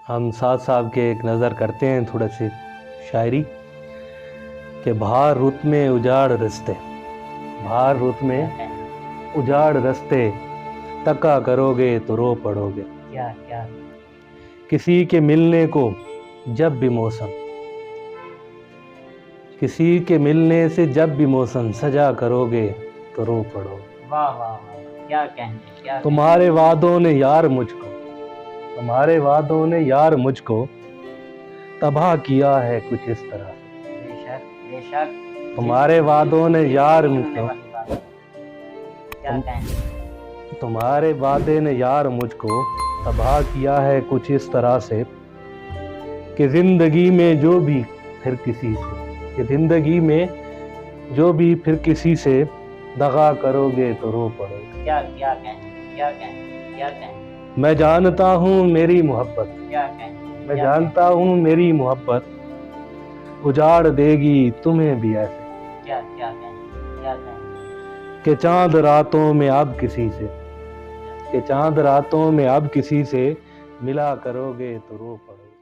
हम साथ साहब के एक नज़र करते हैं थोड़ा सी शायरी के भार रुत में उजाड़ रस्ते, भार रुत में उजाड़ रस्ते, तका करोगे तो रो पड़ोगे। क्या क्या किसी के मिलने को जब भी मौसम, किसी के मिलने से जब भी मौसम सजा करोगे तो रो पड़ोगे। वाह वाह वाह, क्या कहने क्या तुम्हारे वादों ने यार मुझको, तुम्हारे वादों ने यार मुझको तबाह किया है कुछ इस तरह से। बेशक बेशक तुम्हारे वादों ने यार मुझको, क्या कहने। तुम्हारे वादे ने यार मुझको तबाह किया है कुछ इस तरह से कि जिंदगी में जो भी फिर किसी से, कि जिंदगी में जो भी फिर किसी से दगा करोगे तो रो पड़ोगे। क्या क्या कहने क्या कहने क्या कहने। मैं जानता हूँ मेरी मोहब्बत, क्या कहने मैं जानता हूँ मेरी मोहब्बत उजाड़ देगी तुम्हें भी ऐसे क्या क्या कहने क्या कहने। कि चांद रातों में अब किसी से, कि चांद रातों में अब किसी से मिला करोगे तो रो पड़ोगे।